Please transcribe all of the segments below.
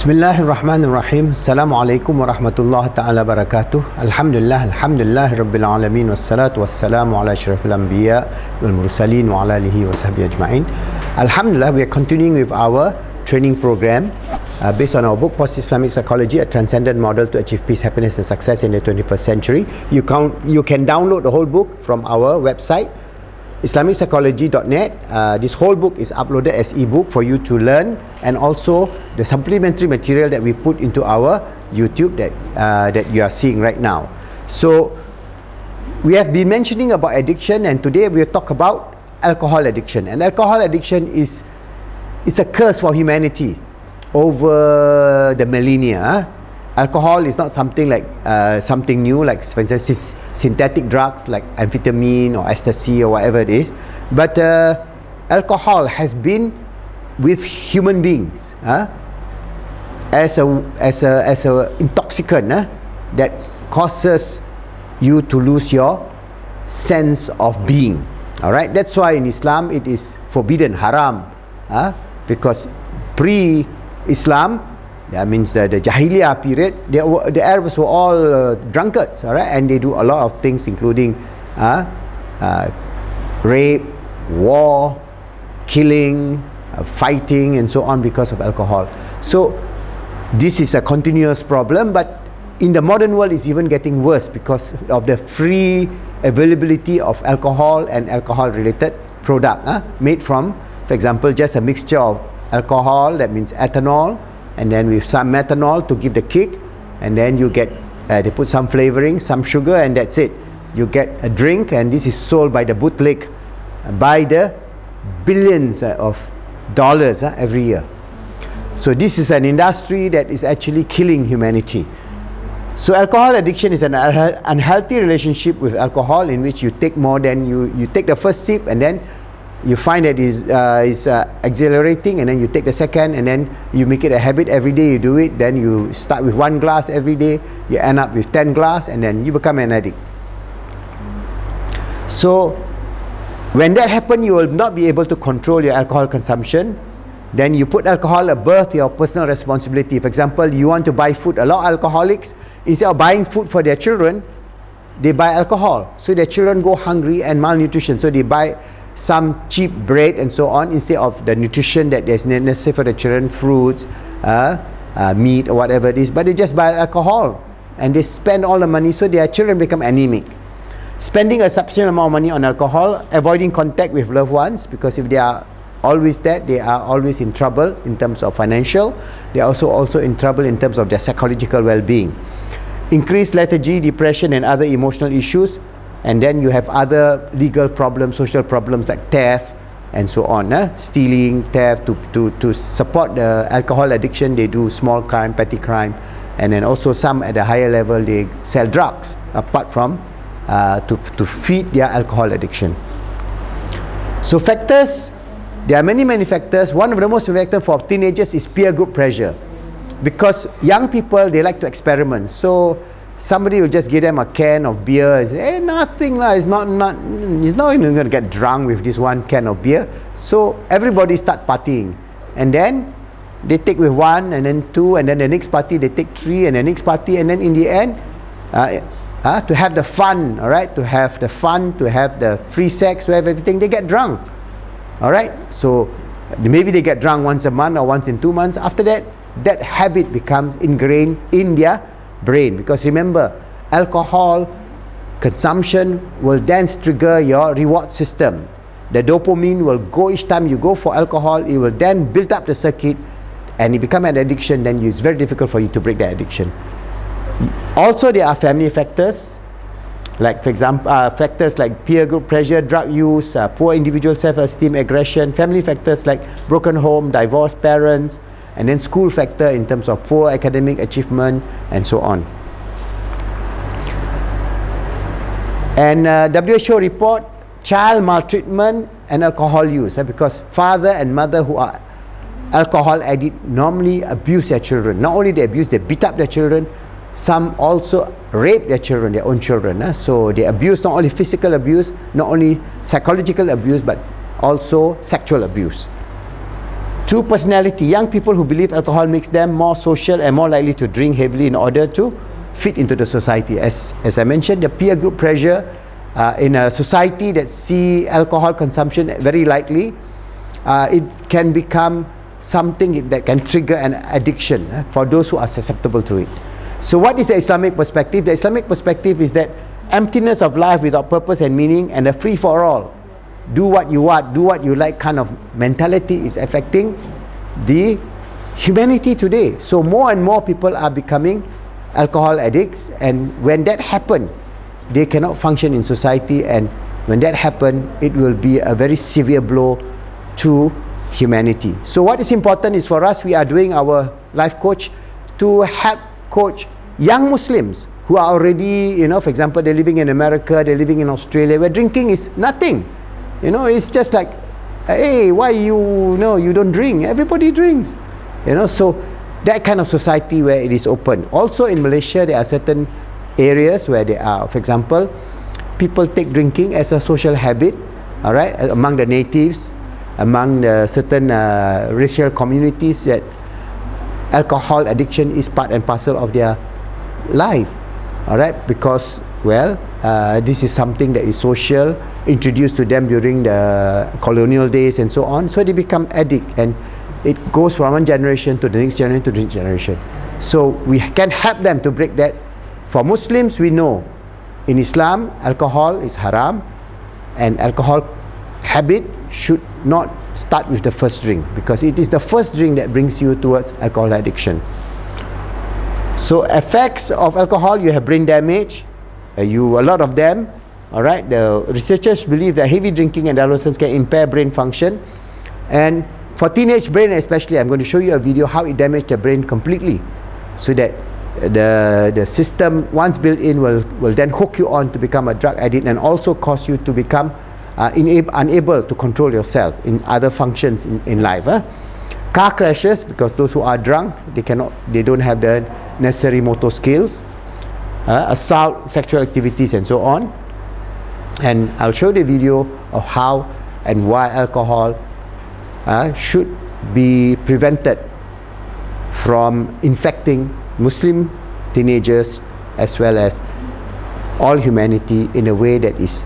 Bismillahirrahmanirrahim. Assalamualaikum warahmatullahi ta'ala barakatuh. Alhamdulillah Rabbil alamin. Wassalatu wassalamu ala asyrafil anbiya wal mursalin wa ala alihi wa sahbihi ajma'in. Alhamdulillah, we are continuing with our training program based on our book Post-Islamic Psychology, a Transcendent Model to Achieve Peace, Happiness and Success in the 21st Century. You can download the whole book from our website islamic-psychology.net. This whole book is uploaded as ebook for you to learn, and also the supplementary material that we put into our YouTube that you are seeing right now. So we have been mentioning about addiction, and today we will talk about alcohol addiction. And alcohol addiction is a curse for humanity over the millennia. Alcohol is not something like something new, like for instance synthetic drugs like amphetamine or ecstasy or whatever it is. But alcohol has been with human beings as a intoxicant that causes you to lose your sense of being. All right, that's why in Islam it is forbidden, haram, because pre-Islam, that means the Jahiliyyah period, the Arabs were all drunkards, all right, and they do a lot of things, including rape, war, killing, fighting, and so on, because of alcohol. So this is a continuous problem, but in the modern world it's even getting worse because of the free availability of alcohol and alcohol-related product made from, for example, just a mixture of alcohol, that means ethanol, and then with some methanol to give the kick, and then you get they put some flavoring, some sugar, and that's it. You get a drink, and this is sold by the bootleg by the billions of dollars every year. So this is an industry that is actually killing humanity. So alcohol addiction is an unhealthy relationship with alcohol, in which you take more than you take the first sip, and then you find that is exhilarating, and then you take the second, and then you make it a habit. Every day you do it. Then you start with 1 glass every day, you end up with 10 glass, and then you become an addict. So when that happens, you will not be able to control your alcohol consumption. Then you put alcohol above your personal responsibility. For example, you want to buy food. A lot of alcoholics, instead of buying food for their children, they buy alcohol, so their children go hungry and malnutrition. So they buy some cheap bread and so on, instead of the nutrition that is necessary for the children, fruits, meat or whatever it is. But they just buy alcohol, and they spend all the money, so their children become anemic. Spending a substantial amount of money on alcohol, avoiding contact with loved ones, because if they are always that, they are always in trouble in terms of financial. They are also in trouble in terms of their psychological well-being. Increased lethargy, depression, and other emotional issues. And then you have other legal problems, social problems like theft and so on. Stealing, theft. To support the alcohol addiction, they do small crime, petty crime. And then also some at a higher level, they sell drugs apart from to feed their alcohol addiction. So factors, there are many factors. One of the most factors for teenagers is peer group pressure, because young people, they like to experiment. So somebody will just give them a can of beer and say, hey, nothing lah, he's not even going to get drunk with this 1 can of beer. So everybody start partying, and then they take with 1, and then 2, and then the next party they take 3, and the next party, and then in the end to have the fun, all right, to have the fun, to have the free sex, to have everything, they get drunk, all right. So maybe they get drunk once a month or once in 2 months. After that, that habit becomes ingrained in their brain, because remember, alcohol consumption will then trigger your reward system. The dopamine will go each time you go for alcohol. It will then build up the circuit, and it become an addiction. Then it's very difficult for you to break the addiction. Also, there are family factors, like for example factors like peer group pressure, drug use, poor individual self-esteem, aggression. Family factors like broken home, divorced parents, and then school factor in terms of poor academic achievement and so on. And WHO report child maltreatment and alcohol use, because father and mother who are alcohol addict normally abuse their children. Not only they abuse, they beat up their children. Some also rape their children, their own children. So they abuse, not only physical abuse, not only psychological abuse, but also sexual abuse. Two, personality. Young people who believe alcohol makes them more social and more likely to drink heavily in order to fit into the society. As I mentioned, the peer group pressure in a society that see alcohol consumption very likely, it can become something that can trigger an addiction for those who are susceptible to it. So what is the Islamic perspective? The Islamic perspective is that emptiness of life without purpose and meaning, and a free-for-all, do what you want, do what you like kind of mentality is affecting the humanity today. So more and more people are becoming alcohol addicts, and when that happens, they cannot function in society, and when that happens, it will be a very severe blow to humanity. So what is important is for us, we are doing our life coach to help coach young Muslims who are already, you know, for example, they're living in America, they're living in Australia, where drinking is nothing. You know, it's just like, hey, why you don't drink? Everybody drinks. You know, so that kind of society where it is open. Also in Malaysia, there are certain areas where there are, for example, people take drinking as a social habit, all right, among the natives, among the certain racial communities, that alcohol addiction is part and parcel of their life, all right, because, well, this is something that is social, introduced to them during the colonial days and so on, so they become addict, and it goes from one generation to the next generation to the next generation. So we can help them to break that. For Muslims, we know in Islam alcohol is haram, and alcohol habit should not start with the first drink, because it is the first drink that brings you towards alcohol addiction. So effects of alcohol, you have brain damage, a lot of them, all right. The researchers believe that heavy drinking and adolescence can impair brain function, and for teenage brain especially, I'm going to show you a video how it damages the brain completely, so that the system once built in will then hook you on to become a drug addict, and also cause you to become unable to control yourself in other functions in life. Car crashes, because those who are drunk, they don't have the necessary motor skills. Assault, sexual activities, and so on. And I'll show the video of how and why alcohol should be prevented from infecting Muslim teenagers as well as all humanity in a way that is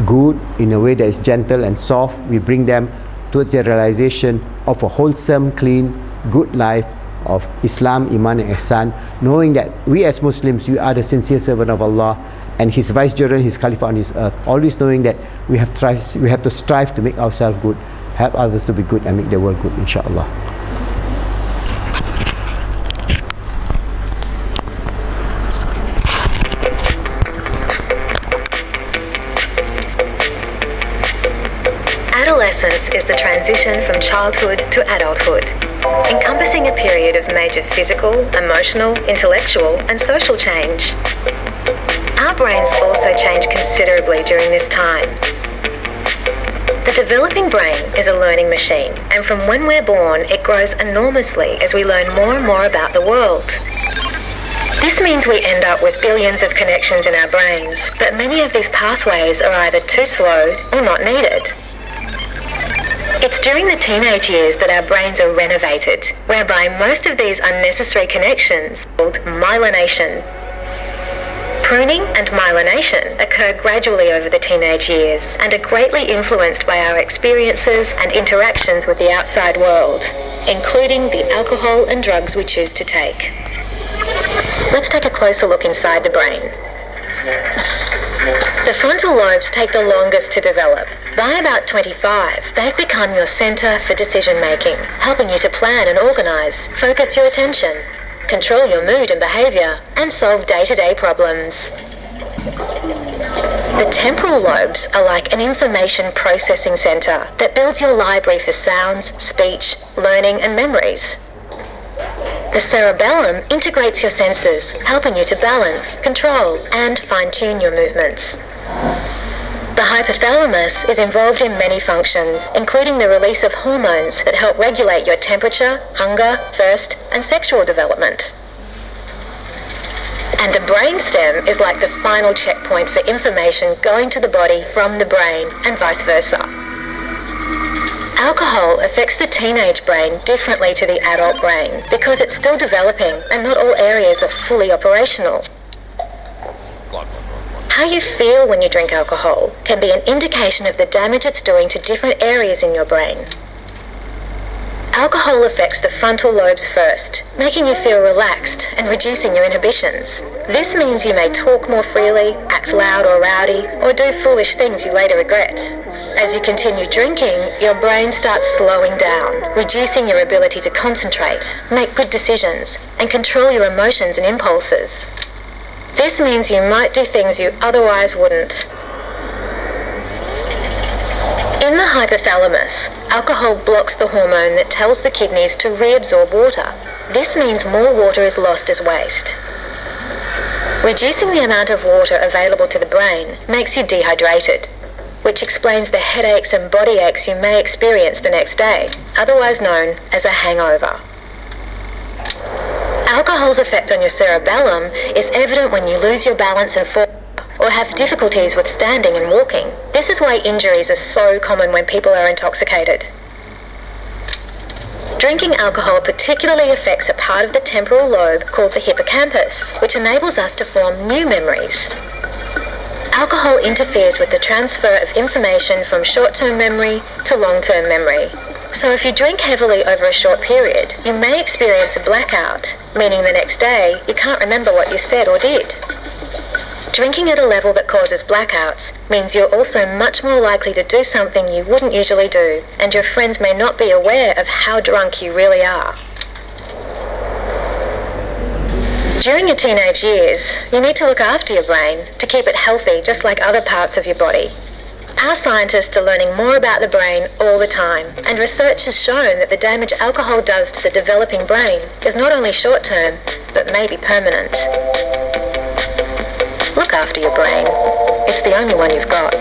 good, in a way that is gentle and soft. We bring them towards the realization of a wholesome, clean, good life of Islam, Iman and Ihsan, knowing that we as Muslims, we are the sincere servant of Allah and His vicegerent, His Khalifa on His earth, always knowing that we have to strive to make ourselves good, help others to be good, and make the world good, inshallah. Adolescence is the transition from childhood to adulthood, encompassing a period of major physical, emotional, intellectual, and social change. Our brains also change considerably during this time. The developing brain is a learning machine, and from when we're born, it grows enormously as we learn more and more about the world. This means we end up with billions of connections in our brains, but many of these pathways are either too slow or not needed. It's during the teenage years that our brains are renovated, whereby most of these unnecessary connections are called myelination. Pruning and myelination occur gradually over the teenage years and are greatly influenced by our experiences and interactions with the outside world, including the alcohol and drugs we choose to take. Let's take a closer look inside the brain. The frontal lobes take the longest to develop. By about 25, they've become your centre for decision making, helping you to plan and organise, focus your attention, control your mood and behaviour, and solve day-to-day problems. The temporal lobes are like an information processing centre that builds your library for sounds, speech, learning and memories. The cerebellum integrates your senses, helping you to balance, control, and fine-tune your movements. The hypothalamus is involved in many functions, including the release of hormones that help regulate your temperature, hunger, thirst, and sexual development. And the brainstem is like the final checkpoint for information going to the body from the brain, and vice versa. Alcohol affects the teenage brain differently to the adult brain because it's still developing and not all areas are fully operational. How you feel when you drink alcohol can be an indication of the damage it's doing to different areas in your brain. Alcohol affects the frontal lobes first, making you feel relaxed and reducing your inhibitions. This means you may talk more freely, act loud or rowdy, or do foolish things you later regret. As you continue drinking, your brain starts slowing down, reducing your ability to concentrate, make good decisions, and control your emotions and impulses. This means you might do things you otherwise wouldn't. In the hypothalamus, alcohol blocks the hormone that tells the kidneys to reabsorb water. This means more water is lost as waste. Reducing the amount of water available to the brain makes you dehydrated, which explains the headaches and body aches you may experience the next day, otherwise known as a hangover. Alcohol's effect on your cerebellum is evident when you lose your balance and fall, or have difficulties with standing and walking. This is why injuries are so common when people are intoxicated. Drinking alcohol particularly affects a part of the temporal lobe called the hippocampus, which enables us to form new memories. Alcohol interferes with the transfer of information from short-term memory to long-term memory. So if you drink heavily over a short period, you may experience a blackout, meaning the next day you can't remember what you said or did. Drinking at a level that causes blackouts means you're also much more likely to do something you wouldn't usually do, and your friends may not be aware of how drunk you really are. During your teenage years, you need to look after your brain to keep it healthy just like other parts of your body. Our scientists are learning more about the brain all the time, and research has shown that the damage alcohol does to the developing brain is not only short-term, but may be permanent. Look after your brain. It's the only one you've got.